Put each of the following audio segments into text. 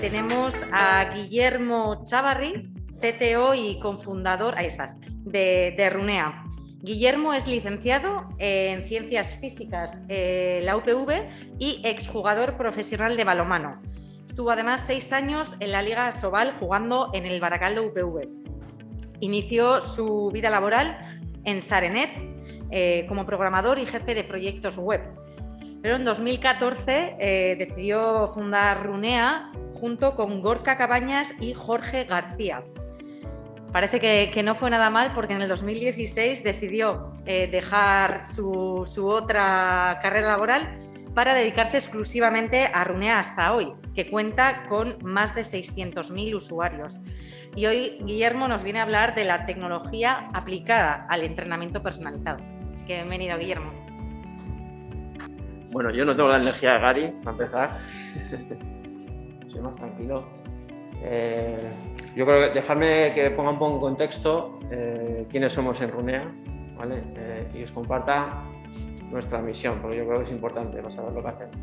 tenemos a Guillermo Chávarri, CTO y cofundador, ahí estás, de Runea. Guillermo es licenciado en Ciencias Físicas en la UPV y exjugador profesional de balonmano. Estuvo además 6 años en la Liga Asobal jugando en el Baracaldo UPV. Inició su vida laboral en Sarenet como programador y jefe de proyectos web. Pero en 2014 decidió fundar Runea junto con Gorka Cabañas y Jorge García. Parece que no fue nada mal porque en el 2016 decidió dejar su otra carrera laboral para dedicarse exclusivamente a Runea hasta hoy, que cuenta con más de 600.000 usuarios. Y hoy Guillermo nos viene a hablar de la tecnología aplicada al entrenamiento personalizado. Así que bienvenido, Guillermo. Bueno, yo no tengo la energía de Gary, para empezar. Soy más tranquilo. Yo creo que dejarme que ponga un poco en contexto quiénes somos en Runea, ¿vale? Y os comparta nuestra misión, porque yo creo que es importante para saber lo que hacemos.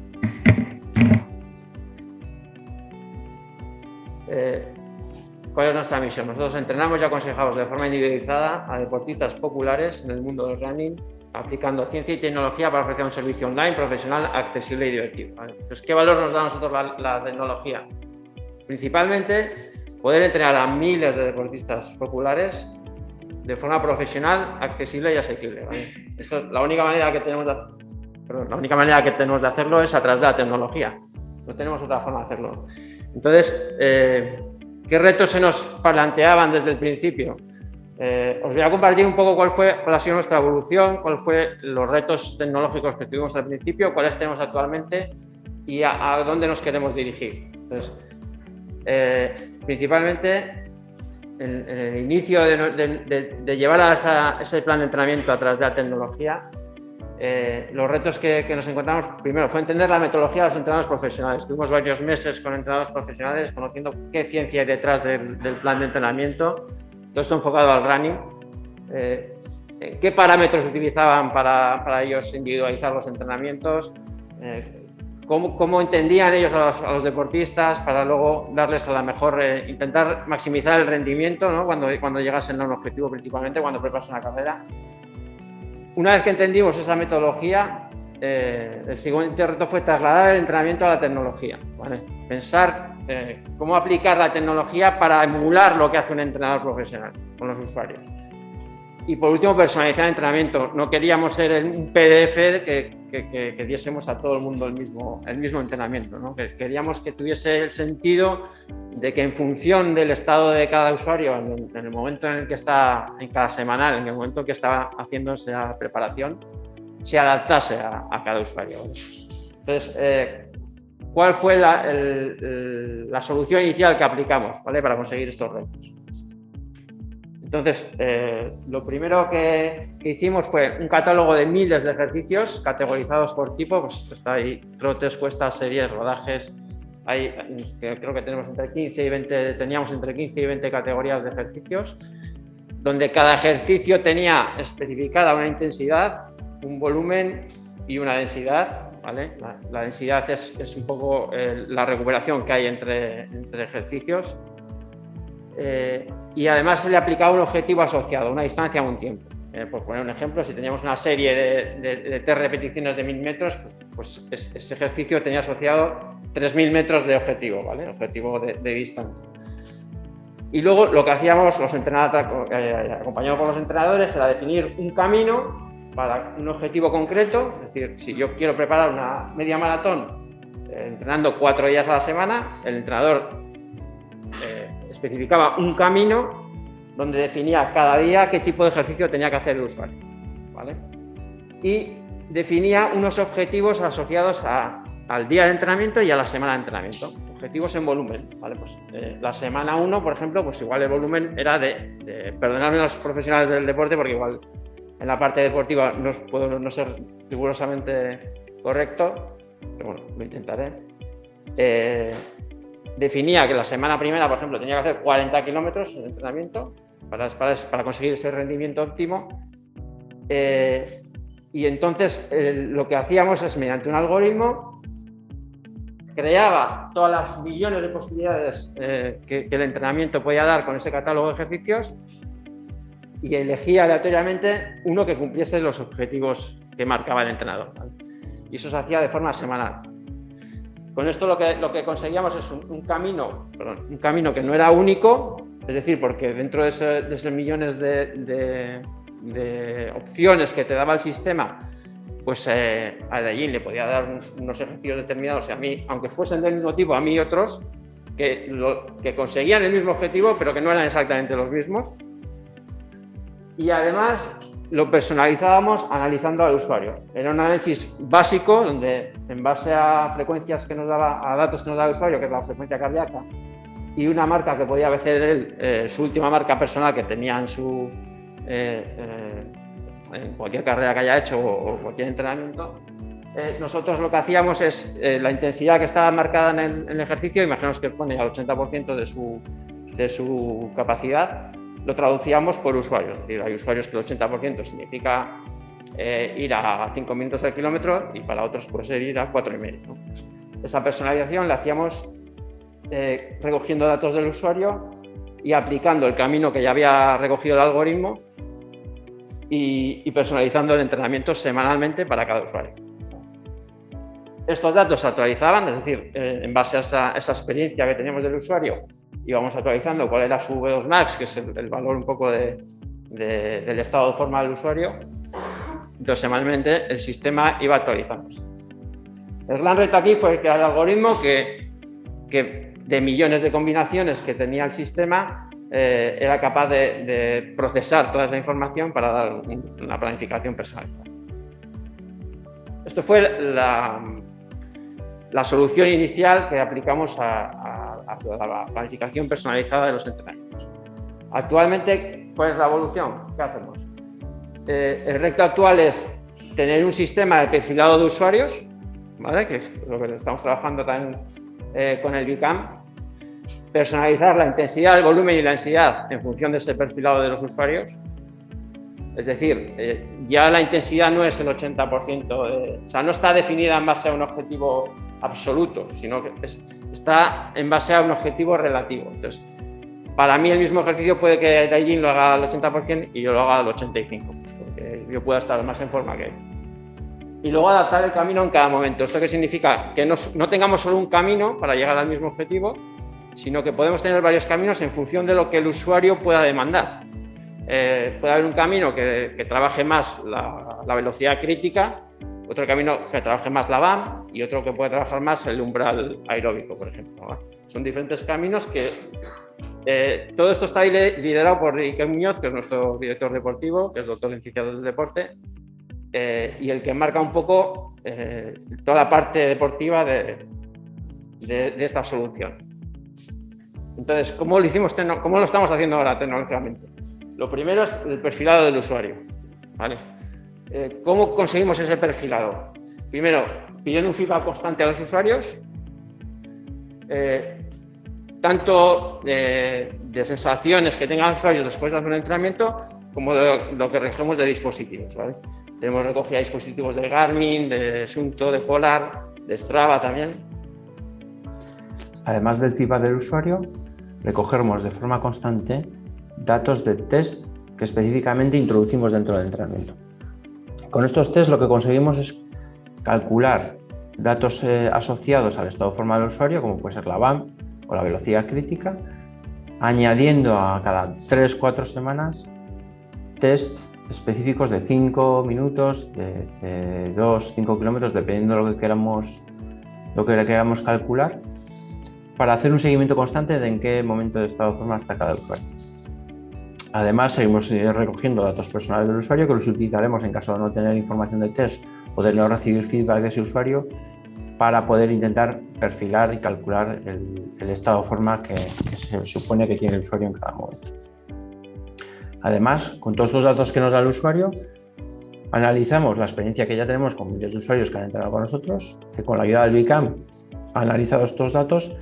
¿Cuál es nuestra misión? Nosotros entrenamos y aconsejamos de forma individualizada a deportistas populares en el mundo del running, aplicando ciencia y tecnología para ofrecer un servicio online, profesional, accesible y divertido, ¿vale? Entonces, ¿qué valor nos da a nosotros la tecnología? Principalmente, poder entrenar a miles de deportistas populares de forma profesional, accesible y asequible, ¿vale? Esto es la única manera que tenemos de hacerlo es a través de la tecnología. No tenemos otra forma de hacerlo. Entonces, ¿qué retos se nos planteaban desde el principio? Os voy a compartir un poco cuál ha sido nuestra evolución, cuáles fueron los retos tecnológicos que tuvimos al principio, cuáles tenemos actualmente y a dónde nos queremos dirigir. Entonces, principalmente, en el inicio de llevar a ese plan de entrenamiento a través de la tecnología, los retos que nos encontramos, primero, fue entender la metodología de los entrenadores profesionales. Tuvimos varios meses con entrenadores profesionales, conociendo qué ciencia hay detrás del plan de entrenamiento. Todo esto enfocado al running. ¿Qué parámetros utilizaban para ellos individualizar los entrenamientos? ¿Cómo entendían ellos a los deportistas para luego darles a la mejor, intentar maximizar el rendimiento, ¿no? cuando llegasen a un objetivo, principalmente cuando preparasen una carrera? Una vez que entendimos esa metodología, el siguiente reto fue trasladar el entrenamiento a la tecnología, ¿vale? Pensar cómo aplicar la tecnología para emular lo que hace un entrenador profesional con los usuarios. Y por último, personalizar el entrenamiento. No queríamos ser un PDF que diésemos a todo el mundo el mismo entrenamiento, ¿no? Queríamos que tuviese el sentido de que en función del estado de cada usuario, en el momento en el que está, en cada semanal, en el momento en que está haciendo esa preparación, se adaptase a cada usuario, ¿vale? Entonces, ¿cuál fue la solución inicial que aplicamos, ¿vale? Para conseguir estos retos? Entonces, lo primero que hicimos fue un catálogo de miles de ejercicios categorizados por tipo, pues está ahí: trotes, cuestas, series, rodajes. Creo que teníamos entre 15 y 20 categorías de ejercicios, donde cada ejercicio tenía especificada una intensidad, un volumen y una densidad, ¿vale? La densidad es un poco la recuperación que hay entre ejercicios. Y además se le aplicaba un objetivo asociado, una distancia a un tiempo. Por poner un ejemplo, si teníamos una serie de 3 repeticiones de 1000 metros, pues ese ejercicio tenía asociado 3000 metros de objetivo, ¿vale? Objetivo de distancia. Y luego lo que hacíamos los entrenadores, acompañados por los entrenadores, era definir un camino para un objetivo concreto. Es decir, si yo quiero preparar una media maratón entrenando 4 días a la semana, el entrenador especificaba un camino donde definía cada día qué tipo de ejercicio tenía que hacer el usuario, ¿vale? Y definía unos objetivos asociados al día de entrenamiento y a la semana de entrenamiento, objetivos en volumen, ¿vale? Pues la semana 1, por ejemplo, pues igual el volumen era perdonadme a los profesionales del deporte, porque igual en la parte deportiva puedo no ser rigurosamente correcto, pero bueno, lo intentaré. Definía que la semana primera, por ejemplo, tenía que hacer 40 kilómetros de entrenamiento para conseguir ese rendimiento óptimo. Y entonces lo que hacíamos es, mediante un algoritmo, creaba todas las millones de posibilidades que el entrenamiento podía dar con ese catálogo de ejercicios y elegía aleatoriamente uno que cumpliese los objetivos que marcaba el entrenador, ¿vale? Y eso se hacía de forma semanal. Con esto lo que conseguíamos es un camino que no era único, es decir, porque dentro de esos millones de opciones que te daba el sistema, pues a Dayin le podía dar unos ejercicios determinados y a mí, aunque fuesen del mismo tipo, a mí y otros, que conseguían el mismo objetivo, pero que no eran exactamente los mismos. Y además lo personalizábamos analizando al usuario. Era un análisis básico donde, en base a frecuencias que nos daba, a datos que nos daba el usuario, que es la frecuencia cardíaca, y una marca que podía ver él, su última marca personal que tenía en cualquier carrera que haya hecho o cualquier entrenamiento, nosotros lo que hacíamos es la intensidad que estaba marcada en el ejercicio, imaginaos que pone al 80% de su capacidad, lo traducíamos por usuarios. Es decir, hay usuarios que el 80% significa ir a 5 minutos al kilómetro y para otros puede ser ir a 4,5, ¿no? Pues esa personalización la hacíamos recogiendo datos del usuario y aplicando el camino que ya había recogido el algoritmo y personalizando el entrenamiento semanalmente para cada usuario. Estos datos se actualizaban, es decir, en base a esa experiencia que teníamos del usuario, íbamos actualizando cuál era su V2 Max, que es el valor un poco del estado de forma del usuario. Entonces, semanalmente el sistema iba actualizándose. El gran reto aquí fue crear el algoritmo que de millones de combinaciones que tenía el sistema era capaz de procesar toda esa información para dar una planificación personalizada. Esto fue la solución inicial que aplicamos a la planificación personalizada de los entrenamientos. Actualmente, ¿cuál es la evolución? ¿Qué hacemos? El reto actual es tener un sistema de perfilado de usuarios, ¿vale? Que es lo que estamos trabajando también con el BICAM, personalizar la intensidad, el volumen y la densidad en función de ese perfilado de los usuarios. Es decir, ya la intensidad no es el 80%, o sea, no está definida en base a un objetivo absoluto, sino que está en base a un objetivo relativo. Entonces, para mí el mismo ejercicio puede que Dayin lo haga al 80% y yo lo haga al 85%, pues porque yo pueda estar más en forma que él. Y luego adaptar el camino en cada momento. ¿Esto qué significa? Que no tengamos solo un camino para llegar al mismo objetivo, sino que podemos tener varios caminos en función de lo que el usuario pueda demandar. Puede haber un camino que trabaje más la velocidad crítica, otro camino que trabaje más la VAM y otro que puede trabajar más el umbral aeróbico, por ejemplo, ¿no? Son diferentes caminos que todo esto está liderado por Iker Muñoz, que es nuestro director deportivo, que es doctor en ciencias del deporte, y el que marca un poco toda la parte deportiva de esta solución. Entonces, ¿cómo lo estamos haciendo ahora tecnológicamente? Lo primero es el perfilado del usuario, ¿vale? ¿Cómo conseguimos ese perfilado? Primero, pidiendo un feedback constante a los usuarios, tanto de sensaciones que tengan los usuarios después de hacer un entrenamiento, como de lo que recogemos de dispositivos, ¿vale? Tenemos recogida de dispositivos de Garmin, de Suunto, de Polar, de Strava también. Además del feedback del usuario, recogemos de forma constante datos de test que específicamente introducimos dentro del entrenamiento. Con estos test lo que conseguimos es calcular datos asociados al estado de forma del usuario, como puede ser la VAM o la velocidad crítica, añadiendo a cada 3-4 semanas test específicos de 5 minutos, de 2-5 kilómetros, dependiendo de lo que queramos calcular, para hacer un seguimiento constante de en qué momento de estado de forma está cada usuario. Además, seguimos recogiendo datos personales del usuario que los utilizaremos en caso de no tener información de test o de no recibir feedback de ese usuario para poder intentar perfilar y calcular el estado de forma que se supone que tiene el usuario en cada momento. Además, con todos los datos que nos da el usuario, analizamos la experiencia que ya tenemos con miles de usuarios que han entrenado con nosotros, que con la ayuda del BICAM ha analizado estos datos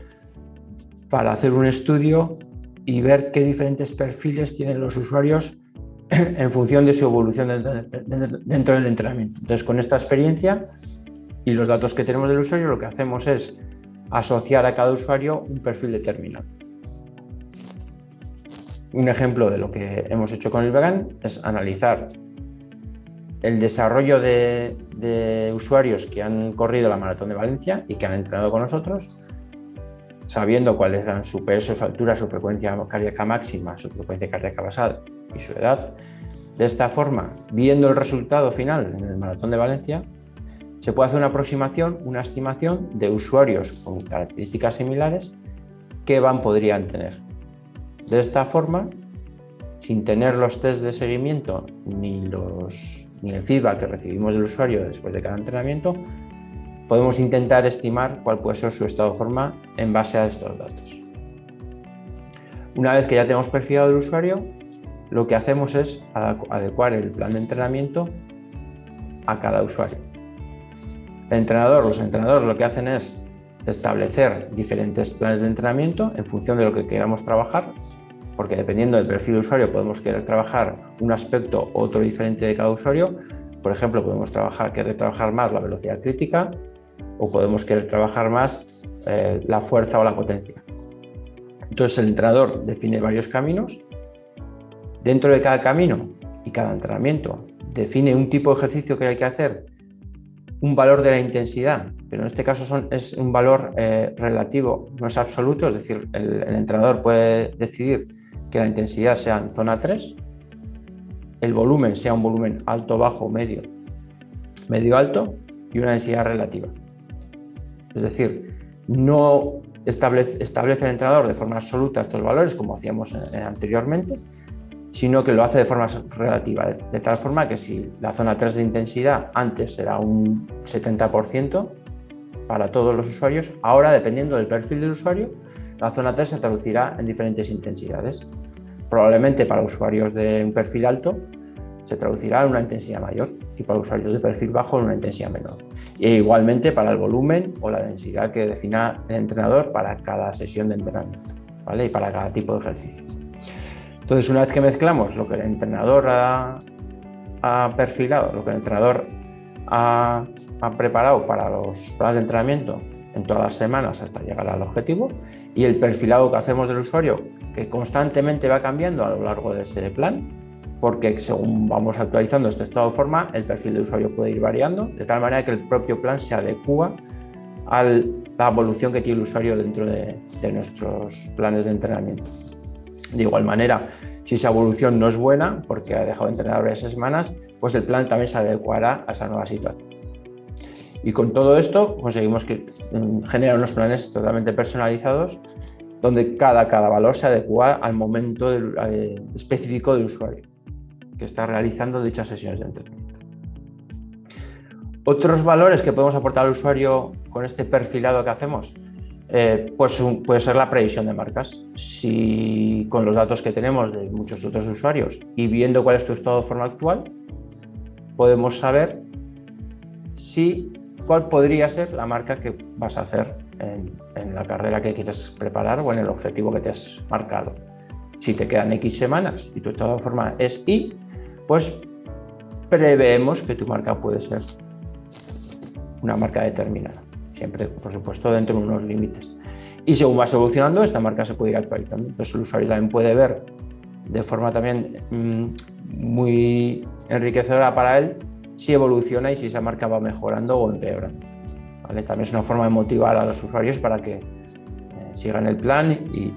para hacer un estudio y ver qué diferentes perfiles tienen los usuarios en función de su evolución dentro del entrenamiento. Entonces, con esta experiencia y los datos que tenemos del usuario, lo que hacemos es asociar a cada usuario un perfil determinado. Un ejemplo de lo que hemos hecho con el vegan es analizar el desarrollo de usuarios que han corrido la Maratón de Valencia y que han entrenado con nosotros, sabiendo cuáles eran su peso, su altura, su frecuencia cardíaca máxima, su frecuencia cardíaca basal y su edad. De esta forma, viendo el resultado final en el Maratón de Valencia, se puede hacer una aproximación, una estimación de usuarios con características similares que podrían tener. De esta forma, sin tener los test de seguimiento ni el feedback que recibimos del usuario después de cada entrenamiento, podemos intentar estimar cuál puede ser su estado de forma en base a estos datos. Una vez que ya tenemos perfilado el usuario, lo que hacemos es adecuar el plan de entrenamiento a cada usuario. Los entrenadores lo que hacen es establecer diferentes planes de entrenamiento en función de lo que queramos trabajar, porque dependiendo del perfil de usuario podemos querer trabajar un aspecto u otro diferente de cada usuario. Por ejemplo, podemos querer trabajar más la velocidad crítica o podemos querer trabajar más la fuerza o la potencia. Entonces el entrenador define varios caminos. Dentro de cada camino y cada entrenamiento define un tipo de ejercicio que hay que hacer, un valor de la intensidad, pero en este caso es un valor relativo, no es absoluto, es decir, el entrenador puede decidir que la intensidad sea en zona 3, el volumen sea un volumen alto, bajo, medio, alto y una densidad relativa. Es decir, no establece el entrenador de forma absoluta estos valores como hacíamos anteriormente, sino que lo hace de forma relativa, de tal forma que si la zona 3 de intensidad antes era un 70% para todos los usuarios, ahora, dependiendo del perfil del usuario, la zona 3 se traducirá en diferentes intensidades. Probablemente para usuarios de un perfil alto se traducirá en una intensidad mayor y para usuarios de perfil bajo en una intensidad menor. E igualmente para el volumen o la densidad que defina el entrenador para cada sesión de entrenamiento, ¿vale? Y para cada tipo de ejercicio. Entonces, una vez que mezclamos lo que el entrenador ha perfilado, lo que el entrenador ha preparado para los planes de entrenamiento en todas las semanas hasta llegar al objetivo, y el perfilado que hacemos del usuario, que constantemente va cambiando a lo largo de este plan, porque según vamos actualizando este estado de forma, el perfil de usuario puede ir variando, de tal manera que el propio plan se adecua a la evolución que tiene el usuario dentro de nuestros planes de entrenamiento. De igual manera, si esa evolución no es buena, porque ha dejado de entrenar varias semanas, pues el plan también se adecuará a esa nueva situación. Y con todo esto conseguimos que generar unos planes totalmente personalizados, donde cada valor se adecua al momento específico del usuario que está realizando dichas sesiones de entrenamiento. Otros valores que podemos aportar al usuario con este perfilado que hacemos, pues puede ser la previsión de marcas. Si con los datos que tenemos de muchos otros usuarios y viendo cuál es tu estado de forma actual, podemos saber cuál podría ser la marca que vas a hacer en la carrera que quieres preparar o en el objetivo que te has marcado. Si te quedan X semanas y tu estado de forma es Y, pues preveemos que tu marca puede ser una marca determinada, siempre, por supuesto, dentro de unos límites. Y según vas evolucionando, esta marca se puede ir actualizando. Entonces el usuario también puede ver de forma también muy enriquecedora para él si evoluciona y si esa marca va mejorando o empeorando, ¿vale? También es una forma de motivar a los usuarios para que sigan el plan y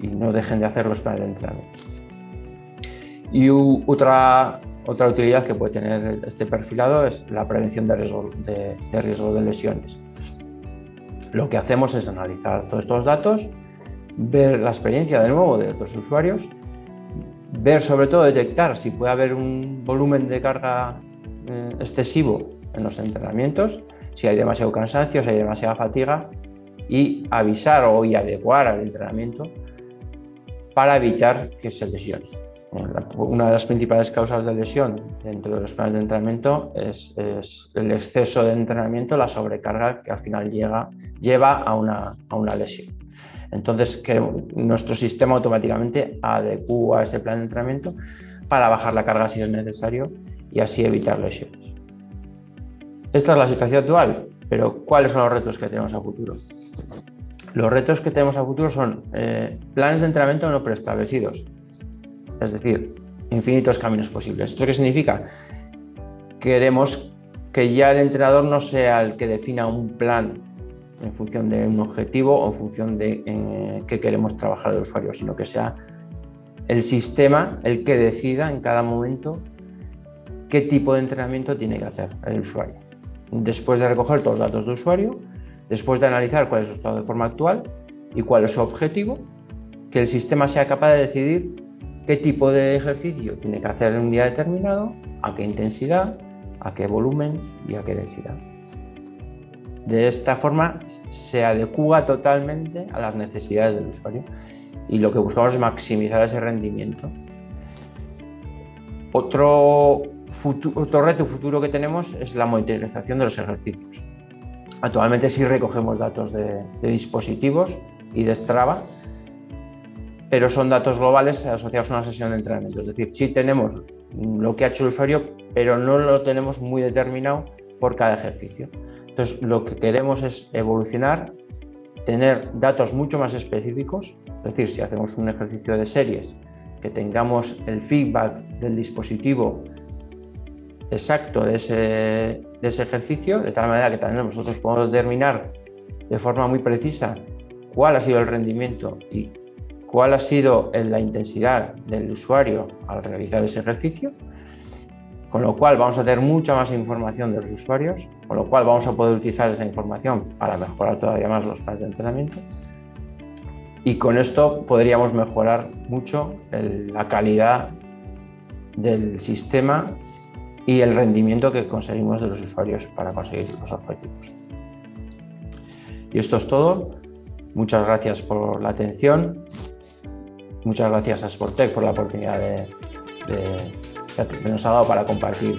no dejen de hacer los planes de entrenamiento. Y otra utilidad que puede tener este perfilado es la prevención de riesgo de lesiones. Lo que hacemos es analizar todos estos datos, ver la experiencia de nuevo de otros usuarios, ver sobre todo detectar si puede haber un volumen de carga excesivo en los entrenamientos, si hay demasiado cansancio, si hay demasiada fatiga, y avisar y adecuar al entrenamiento para evitar que se lesione. Una de las principales causas de lesión dentro de los planes de entrenamiento es el exceso de entrenamiento, la sobrecarga que al final lleva a una lesión. Entonces, que nuestro sistema automáticamente adecúa ese plan de entrenamiento para bajar la carga si es necesario y así evitar lesiones. Esta es la situación actual. Pero ¿cuáles son los retos que tenemos a futuro? Los retos que tenemos a futuro son planes de entrenamiento no preestablecidos, es decir, infinitos caminos posibles. ¿Esto qué significa? Queremos que ya el entrenador no sea el que defina un plan en función de un objetivo o en función de qué queremos trabajar el usuario, sino que sea el sistema el que decida en cada momento qué tipo de entrenamiento tiene que hacer el usuario. Después de recoger todos los datos de usuario, después de analizar cuál es su estado de forma actual y cuál es su objetivo, que el sistema sea capaz de decidir qué tipo de ejercicio tiene que hacer en un día determinado, a qué intensidad, a qué volumen y a qué densidad. De esta forma se adecúa totalmente a las necesidades del usuario y lo que buscamos es maximizar ese rendimiento. Otro reto futuro que tenemos es la monitorización de los ejercicios. Actualmente sí recogemos datos de dispositivos y de Strava, pero son datos globales asociados a una sesión de entrenamiento. Es decir, sí tenemos lo que ha hecho el usuario, pero no lo tenemos muy determinado por cada ejercicio. Entonces, lo que queremos es evolucionar, tener datos mucho más específicos, es decir, si hacemos un ejercicio de series, que tengamos el feedback del dispositivo exacto de ese ejercicio, de tal manera que también nosotros podemos determinar de forma muy precisa cuál ha sido el rendimiento y cuál ha sido la intensidad del usuario al realizar ese ejercicio, con lo cual vamos a tener mucha más información de los usuarios, con lo cual vamos a poder utilizar esa información para mejorar todavía más los planes de entrenamiento y con esto podríamos mejorar mucho la calidad del sistema y el rendimiento que conseguimos de los usuarios para conseguir los objetivos. Y esto es todo. Muchas gracias por la atención. Muchas gracias a Sportec por la oportunidad que nos ha dado para compartir